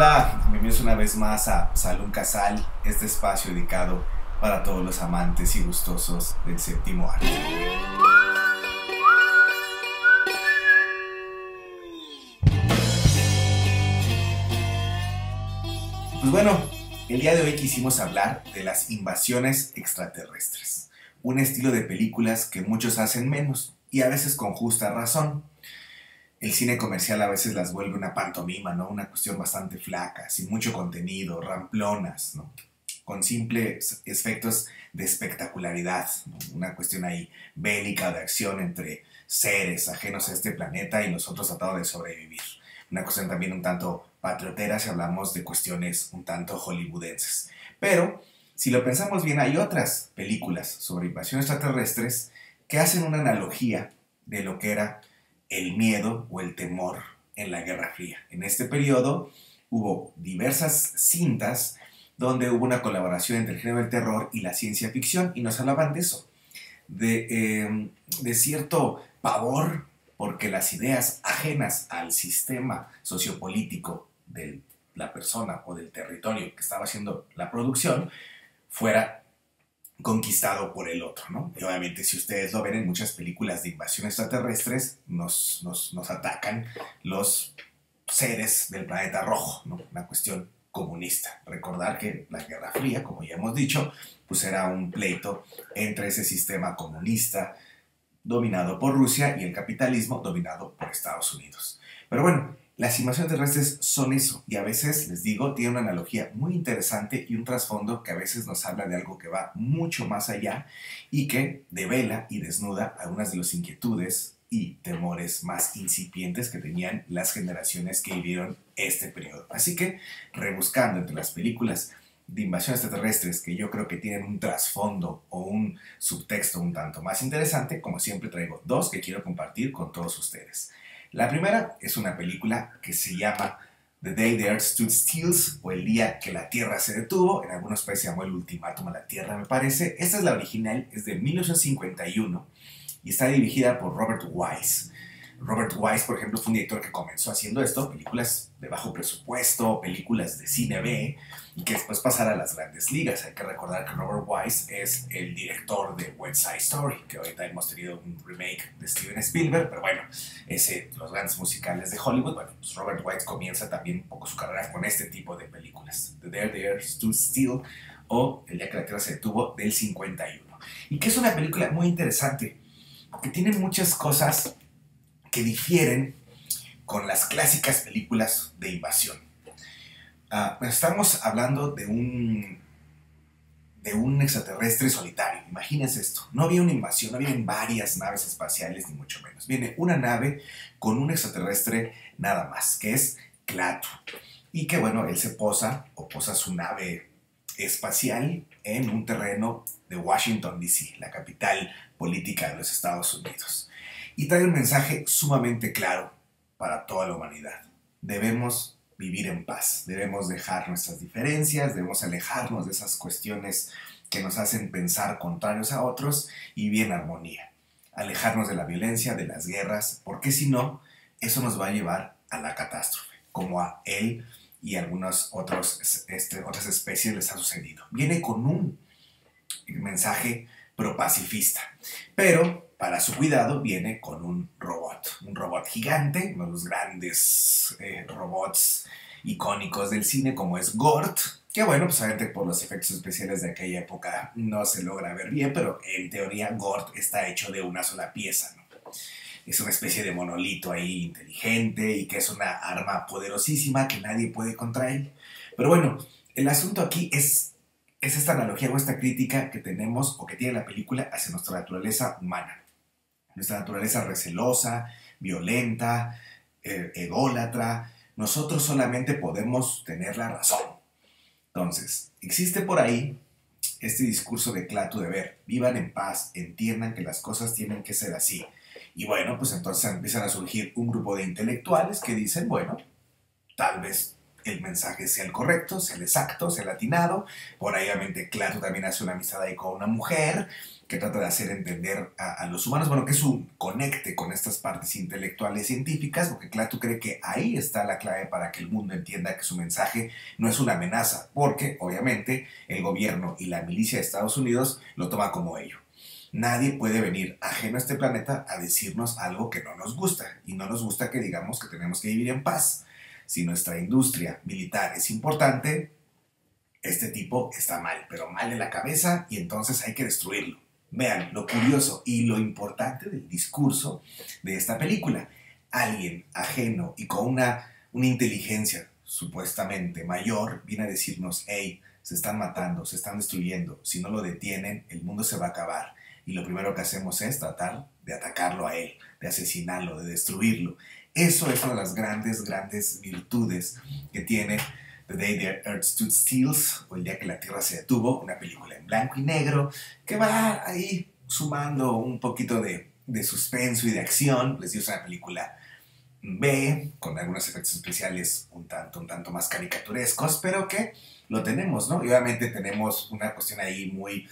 Hola, bienvenidos una vez más a Salón Casal, este espacio dedicado para todos los amantes y gustosos del séptimo arte. Pues bueno, el día de hoy quisimos hablar de las invasiones extraterrestres, un estilo de películas que muchos hacen menos y a veces con justa razón. El cine comercial a veces las vuelve una pantomima, ¿no? Una cuestión bastante flaca, sin mucho contenido, ramplonas, ¿no? Con simples efectos de espectacularidad, ¿no? Una cuestión ahí bélica de acción entre seres ajenos a este planeta y nosotros tratando de sobrevivir. Una cuestión también un tanto patriotera si hablamos de cuestiones un tanto hollywoodenses. Pero, si lo pensamos bien, hay otras películas sobre invasiones extraterrestres que hacen una analogía de lo que era el miedo o el temor en la Guerra Fría. En este periodo hubo diversas cintas donde hubo una colaboración entre el género del terror y la ciencia ficción y nos hablaban de eso, de cierto pavor porque las ideas ajenas al sistema sociopolítico de la persona o del territorio que estaba haciendo la producción fuera conquistado por el otro, ¿no? Y obviamente si ustedes lo ven en muchas películas de invasión extraterrestres, nos atacan los seres del planeta rojo, ¿no? Una cuestión comunista. Recordar que la Guerra Fría, como ya hemos dicho, pues era un pleito entre ese sistema comunista dominado por Rusia y el capitalismo dominado por Estados Unidos. Pero bueno, las invasiones terrestres son eso, y a veces, les digo, tiene una analogía muy interesante y un trasfondo que a veces nos habla de algo que va mucho más allá y que devela y desnuda algunas de las inquietudes y temores más incipientes que tenían las generaciones que vivieron este periodo. Así que, rebuscando entre las películas de invasión extraterrestres que yo creo que tienen un trasfondo o un subtexto un tanto más interesante, como siempre traigo dos que quiero compartir con todos ustedes. La primera es una película que se llama The Day the Earth Stood Still, o El Día que la Tierra se Detuvo. En algunos países se llamó El Ultimátum a la Tierra, me parece. Esta es la original, es de 1951 y está dirigida por Robert Wise. Robert Wise, por ejemplo, fue un director que comenzó haciendo esto, películas de bajo presupuesto, películas de cine B, y que después pasara a las grandes ligas. Hay que recordar que Robert Wise es el director de West Side Story, que ahorita hemos tenido un remake de Steven Spielberg, pero bueno, los grandes musicales de Hollywood. Bueno, pues Robert Wise comienza también un poco su carrera con este tipo de películas, The Day the Earth Stood Still o El Día que la Tierra se Detuvo, del 51. Y que es una película muy interesante, porque tiene muchas cosas que difieren con las clásicas películas de invasión. Estamos hablando de un extraterrestre solitario. Imagínense esto. No había una invasión, no habían varias naves espaciales, ni mucho menos. Viene una nave con un extraterrestre nada más, que es Klaatu. Y que bueno, él se posa su nave espacial en un terreno de Washington, D.C., la capital política de los Estados Unidos. Y trae un mensaje sumamente claro para toda la humanidad. Debemos vivir en paz, debemos dejar nuestras diferencias, debemos alejarnos de esas cuestiones que nos hacen pensar contrarios a otros y vivir en armonía. Alejarnos de la violencia, de las guerras, porque si no, eso nos va a llevar a la catástrofe, como a él y a algunas otras especies les ha sucedido. Viene con un mensaje propacifista, pero para su cuidado viene con un robot gigante, uno de los grandes robots icónicos del cine, como es Gort, que bueno, pues obviamente por los efectos especiales de aquella época no se logra ver bien, pero en teoría Gort está hecho de una sola pieza, ¿no? Es una especie de monolito ahí inteligente y que es una arma poderosísima que nadie puede contra él. Pero bueno, el asunto aquí es esta analogía o esta crítica que tenemos o que tiene la película hacia nuestra naturaleza humana. Nuestra naturaleza recelosa, violenta, ególatra. Nosotros solamente podemos tener la razón. Entonces, existe por ahí este discurso de Klaatu de ver, vivan en paz, entiendan que las cosas tienen que ser así. Y bueno, pues entonces empiezan a surgir un grupo de intelectuales que dicen, bueno, tal vez el mensaje sea el correcto, sea el exacto, sea el atinado. Por ahí obviamente Klaatu también hace una amistad ahí con una mujer que trata de hacer entender a los humanos, bueno, que es un conecte con estas partes intelectuales científicas, porque Klaatu cree que ahí está la clave para que el mundo entienda que su mensaje no es una amenaza, porque obviamente el gobierno y la milicia de Estados Unidos lo toma como ello. Nadie puede venir ajeno a este planeta a decirnos algo que no nos gusta, y no nos gusta que digamos que tenemos que vivir en paz. Si nuestra industria militar es importante, este tipo está mal, pero mal de la cabeza, y entonces hay que destruirlo. Vean lo curioso y lo importante del discurso de esta película. Alguien ajeno y con una inteligencia supuestamente mayor viene a decirnos, hey, se están matando, se están destruyendo, si no lo detienen, el mundo se va a acabar. Y lo primero que hacemos es tratar de atacarlo a él, de asesinarlo, de destruirlo. Eso es una de las grandes, grandes virtudes que tiene The Day the Earth Stood Still, o El día que la Tierra se detuvo, una película en blanco y negro que va ahí sumando un poquito de suspenso y de acción. Les digo, es una película B, con algunos efectos especiales un tanto más caricaturescos, pero que lo tenemos, ¿no? Y obviamente tenemos una cuestión ahí muy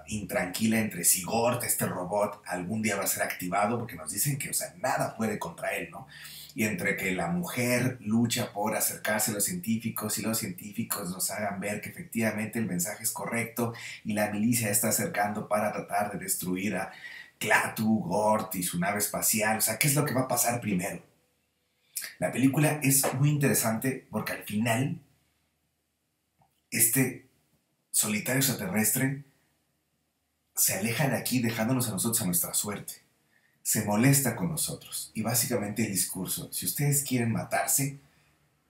intranquila entre si Gort, este robot, algún día va a ser activado, porque nos dicen que, o sea, nada puede contra él, ¿no? Y entre que la mujer lucha por acercarse a los científicos y los científicos nos hagan ver que efectivamente el mensaje es correcto y la milicia está acercando para tratar de destruir a Klaatu, Gort y su nave espacial. O sea, ¿qué es lo que va a pasar primero? La película es muy interesante porque al final este solitario extraterrestre se aleja de aquí dejándonos a nosotros a nuestra suerte. Se molesta con nosotros. Y básicamente el discurso, si ustedes quieren matarse,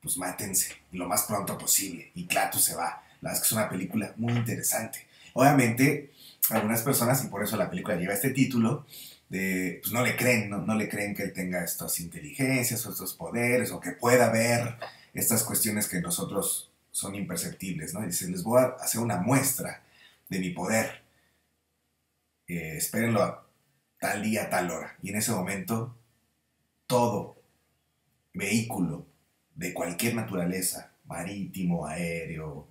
pues mátense lo más pronto posible. Y Klaatu se va. La verdad es que es una película muy interesante. Obviamente, algunas personas, y por eso la película lleva este título, pues no le creen, no le creen que él tenga estas inteligencias o estos poderes, o que pueda ver estas cuestiones que nosotros son imperceptibles, ¿no? Y dice, les voy a hacer una muestra de mi poder. Espérenlo a tal día, tal hora. Y en ese momento, todo vehículo de cualquier naturaleza, marítimo, aéreo,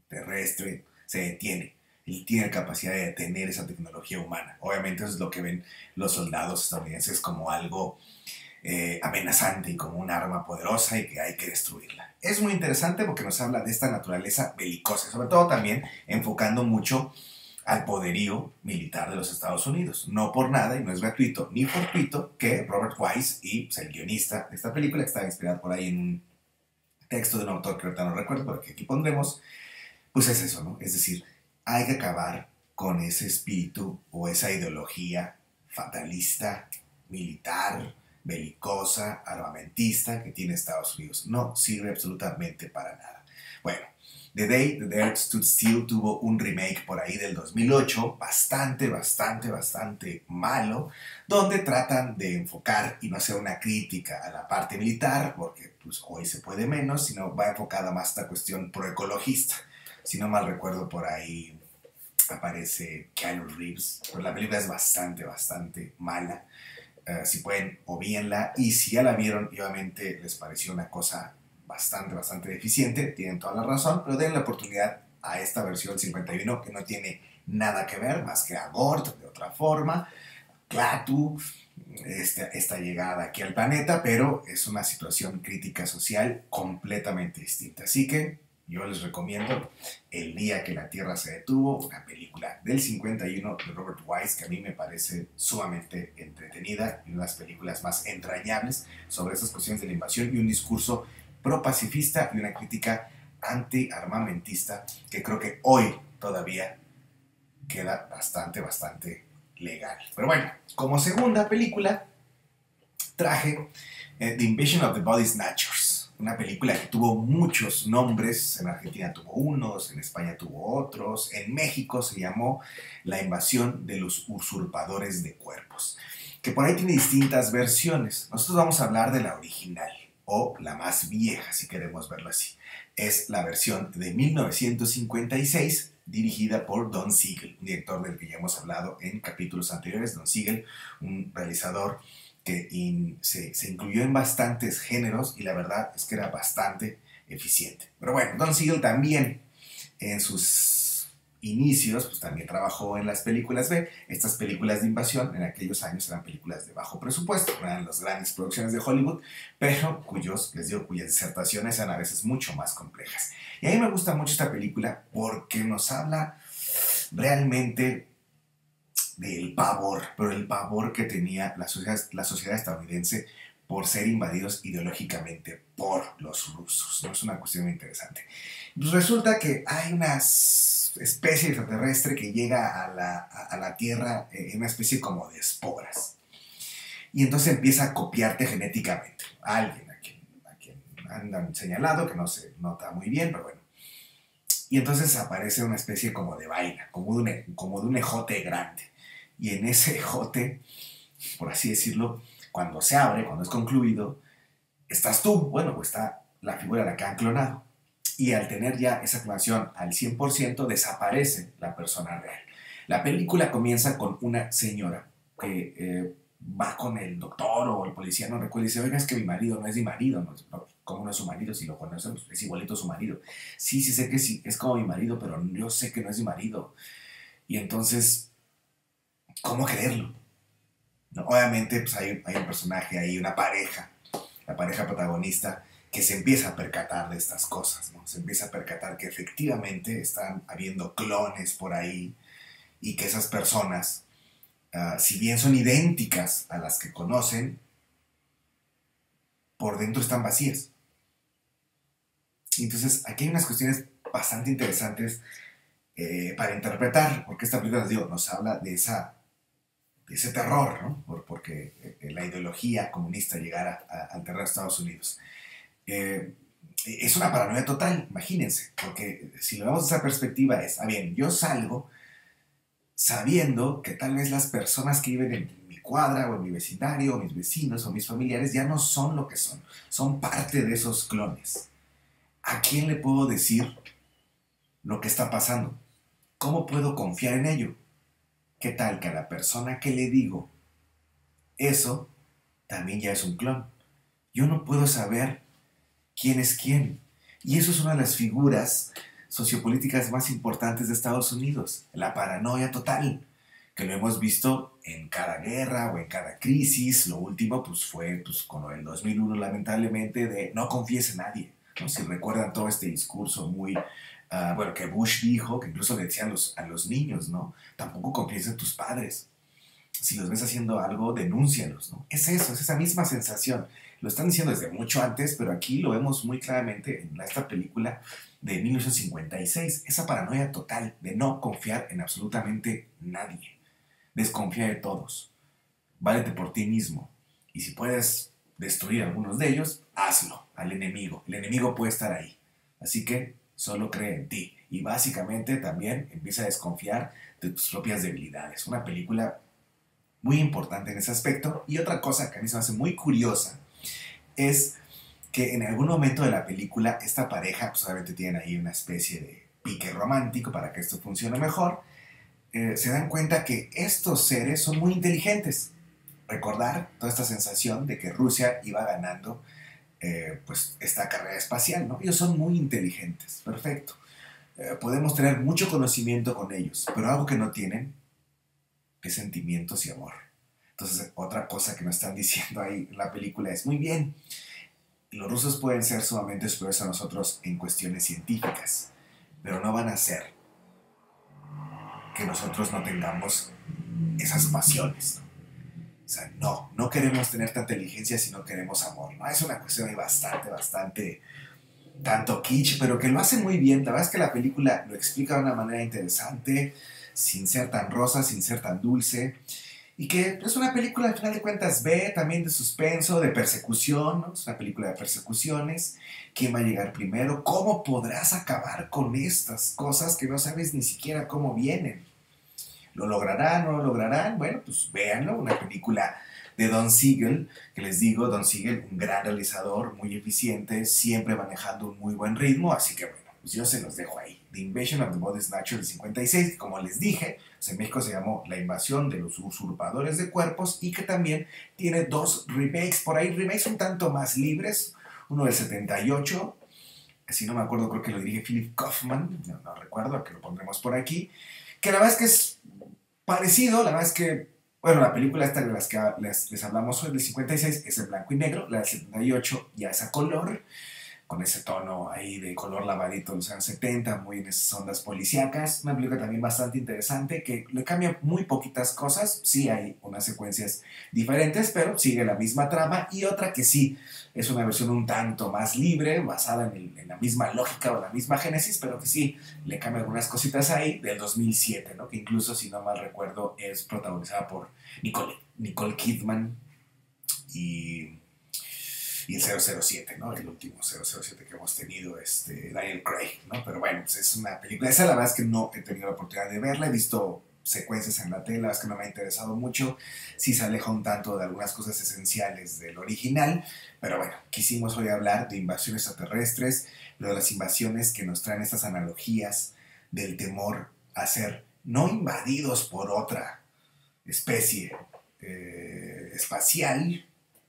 terrestre, se detiene. Él tiene la capacidad de detener esa tecnología humana. Obviamente eso es lo que ven los soldados estadounidenses como algo amenazante y como un arma poderosa y que hay que destruirla. Es muy interesante porque nos habla de esta naturaleza belicosa, sobre todo también enfocando mucho al poderío militar de los Estados Unidos. No por nada, y no es gratuito ni fortuito, que Robert Wise, y pues, el guionista de esta película, que está inspirado por ahí en un texto de un autor que ahorita no recuerdo, pero que aquí pondremos, pues es eso, ¿no? Es decir, hay que acabar con ese espíritu o esa ideología fatalista, militar, belicosa, armamentista que tiene Estados Unidos. No sirve absolutamente para nada. Bueno, The Day the Earth Stood Still tuvo un remake por ahí del 2008, bastante malo, donde tratan de enfocar y no hacer una crítica a la parte militar, porque pues, hoy se puede menos, sino va enfocada más a esta cuestión proecologista. Si no mal recuerdo, por ahí aparece Keanu Reeves, pero la película es bastante mala. Si pueden, obvíenla, y si ya la vieron y obviamente les pareció una cosa bastante deficiente, tienen toda la razón, pero den la oportunidad a esta versión 51 que no tiene nada que ver más que a Gort de otra forma, Klaatu, esta llegada aquí al planeta, pero es una situación crítica social completamente distinta. Así que yo les recomiendo El día que la Tierra se detuvo, una película del 51 de Robert Wise que a mí me parece sumamente entretenida y una de las películas más entrañables sobre estas cuestiones de la invasión y un discurso pro-pacifista y una crítica anti-armamentista que creo que hoy todavía queda bastante legal. Pero bueno, como segunda película traje The Invasion of the Body Snatchers, una película que tuvo muchos nombres. En Argentina tuvo unos, en España tuvo otros, en México se llamó La invasión de los usurpadores de cuerpos, que por ahí tiene distintas versiones. Nosotros vamos a hablar de la original, o la más vieja si queremos verlo así. Es la versión de 1956, dirigida por Don Siegel, un director del que ya hemos hablado en capítulos anteriores. Don Siegel, un realizador que se incluyó en bastantes géneros y la verdad es que era bastante eficiente. Pero bueno, Don Siegel también en sus inicios, pues también trabajó en las películas B. Estas películas de invasión en aquellos años eran películas de bajo presupuesto, no eran las grandes producciones de Hollywood, pero les digo, cuyas disertaciones eran a veces mucho más complejas. Y a mí me gusta mucho esta película porque nos habla realmente del pavor, pero el pavor que tenía la sociedad estadounidense por ser invadidos ideológicamente por los rusos, ¿no? Es una cuestión muy interesante. Resulta que hay una especie extraterrestre que llega a la Tierra en una especie como de esporas. Y entonces empieza a copiarte genéticamente a alguien a quien andan señalado, que no se nota muy bien, pero bueno. Y entonces aparece una especie como de vaina, como de un ejote grande. Y en ese ejote, por así decirlo, cuando se abre, cuando es concluido, estás tú, bueno, pues está la figura de la que han clonado. Y al tener ya esa clonación al 100%, desaparece la persona real. La película comienza con una señora que va con el doctor o el policía, no recuerdo, y dice, oiga, es que mi marido no es mi marido. No, ¿cómo no es su marido? Si lo conocemos, es igualito a su marido. Sí, sí sé que sí, es como mi marido, pero yo sé que no es mi marido. Y entonces, ¿cómo creerlo? ¿No? Obviamente, pues hay un personaje ahí, una pareja, la pareja protagonista, que se empieza a percatar de estas cosas, ¿no? Se empieza a percatar que efectivamente están habiendo clones por ahí y que esas personas, si bien son idénticas a las que conocen, por dentro están vacías. Entonces, aquí hay unas cuestiones bastante interesantes para interpretar, porque esta película, les digo, nos habla de ese terror, ¿no? Porque la ideología comunista llegara al terreno de Estados Unidos. Es una paranoia total, imagínense, porque si lo vemos desde esa perspectiva es, bien, yo salgo sabiendo que tal vez las personas que viven en mi cuadra o en mi vecindario, o mis vecinos o mis familiares ya no son lo que son parte de esos clones. ¿A quién le puedo decir lo que está pasando? ¿Cómo puedo confiar en ello? ¿Qué tal que a la persona que le digo eso también ya es un clon? Yo no puedo saber quién es quién. Y eso es una de las figuras sociopolíticas más importantes de Estados Unidos, la paranoia total, que lo hemos visto en cada guerra o en cada crisis. Lo último pues, fue con el 2001, lamentablemente, de no confíes en nadie, ¿no? Si recuerdan todo este discurso muy, bueno, que Bush dijo, que incluso le decían a los niños, ¿no? Tampoco confíes en tus padres. Si los ves haciendo algo, denúncialos, ¿no? Es eso, es esa misma sensación. Lo están diciendo desde mucho antes, pero aquí lo vemos muy claramente en esta película de 1956. Esa paranoia total de no confiar en absolutamente nadie. Desconfía de todos. Válete por ti mismo. Y si puedes destruir a algunos de ellos, hazlo al enemigo. El enemigo puede estar ahí. Así que solo cree en ti. Y básicamente también empieza a desconfiar de tus propias debilidades. Una película muy importante en ese aspecto. Y otra cosa que a mí se me hace muy curiosa es que en algún momento de la película esta pareja, pues obviamente tienen ahí una especie de pique romántico para que esto funcione mejor, se dan cuenta que estos seres son muy inteligentes. Recordar toda esta sensación de que Rusia iba ganando pues esta carrera espacial, ¿no? Ellos son muy inteligentes, perfecto. Podemos tener mucho conocimiento con ellos, pero algo que no tienen es sentimientos y amor. Entonces, otra cosa que nos están diciendo ahí en la película es, muy bien, los rusos pueden ser sumamente superiores a nosotros en cuestiones científicas, pero no van a hacer que nosotros no tengamos esas pasiones, ¿no? O sea, no queremos tener tanta inteligencia si no queremos amor, ¿no? Es una cuestión ahí bastante tanto kitsch, pero que lo hace muy bien. La verdad es que la película lo explica de una manera interesante, sin ser tan rosa, sin ser tan dulce. Y que es una película, al final de cuentas, también de suspenso, de persecución, ¿no? Es una película de persecuciones. ¿Quién va a llegar primero? ¿Cómo podrás acabar con estas cosas que no sabes ni siquiera cómo vienen? ¿Lo lograrán? ¿No lo lograrán? Bueno, pues véanlo. Una película de Don Siegel, que les digo, Don Siegel, un gran realizador, muy eficiente, siempre manejando un muy buen ritmo. Así que bueno, pues yo se los dejo ahí. The Invasion of the Body Snatchers del 56, que como les dije, pues en México se llamó La Invasión de los Usurpadores de Cuerpos, y que también tiene 2 remakes, por ahí remakes un tanto más libres, uno del 78 si no me acuerdo, creo que lo dirige Philip Kaufman, no recuerdo, que lo pondremos por aquí, que la verdad es que es parecido, la verdad es que, bueno, la película esta de las que les hablamos hoy, del 56, es en blanco y negro, la del 78 ya es a color, con ese tono ahí de color lavadito de los años 70, muy en esas ondas policíacas. Una película también bastante interesante, que le cambia muy poquitas cosas. Sí hay unas secuencias diferentes, pero sigue la misma trama. Y otra que sí es una versión un tanto más libre, basada en la misma lógica o la misma génesis, pero que sí le cambia algunas cositas ahí, del 2007, ¿no? Que incluso, si no mal recuerdo, es protagonizada por Nicole Kidman y el 007, ¿no? El último 007 que hemos tenido, Daniel Craig, ¿no? Pero bueno, pues es una película, esa la verdad es que no he tenido la oportunidad de verla, he visto secuencias en la tele, la verdad es que no me ha interesado mucho, sí se aleja un tanto de algunas cosas esenciales del original, pero bueno, quisimos hoy hablar de invasiones extraterrestres, pero de las invasiones que nos traen estas analogías del temor a ser no invadidos por otra especie espacial,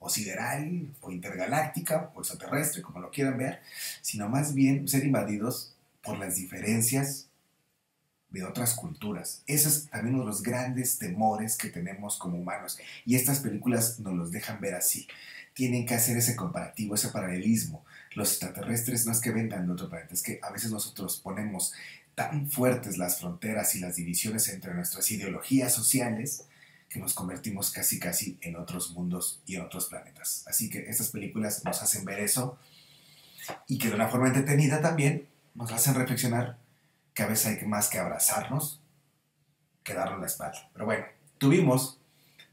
o sideral, o intergaláctica, o extraterrestre, como lo quieran ver, sino más bien ser invadidos por las diferencias de otras culturas. Eso es también uno de los grandes temores que tenemos como humanos, y estas películas nos los dejan ver así. Tienen que hacer ese comparativo, ese paralelismo. Los extraterrestres no es que vengan de otro planeta, es que a veces nosotros ponemos tan fuertes las fronteras y las divisiones entre nuestras ideologías sociales, que nos convertimos casi en otros mundos y en otros planetas. Así que estas películas nos hacen ver eso, y que de una forma entretenida también nos hacen reflexionar que a veces hay más que abrazarnos que darnos la espalda. Pero bueno, tuvimos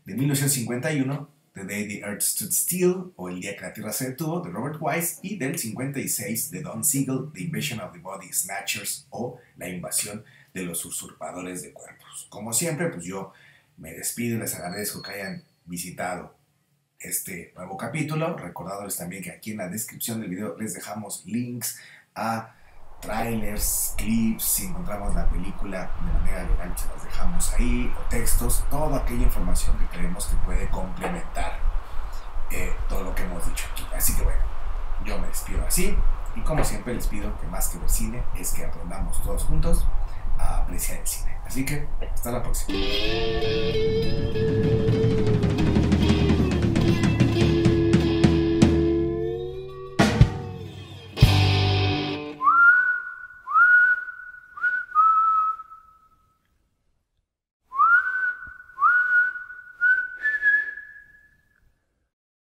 de 1951 The Day the Earth Stood Still, o El día que la Tierra se detuvo, de Robert Wise, y del 56 de Don Siegel, The Invasion of the Body Snatchers, o La invasión de los usurpadores de cuerpos. Como siempre, pues yo me despido y les agradezco que hayan visitado este nuevo capítulo, recordándoles también que aquí en la descripción del video les dejamos links a trailers, clips, si encontramos la película de manera legal se las dejamos ahí, o textos, toda aquella información que creemos que puede complementar todo lo que hemos dicho aquí. Así que bueno, yo me despido así, y como siempre les pido que más que ver cine es que aprendamos todos juntos a apreciar el cine. Así que hasta la próxima.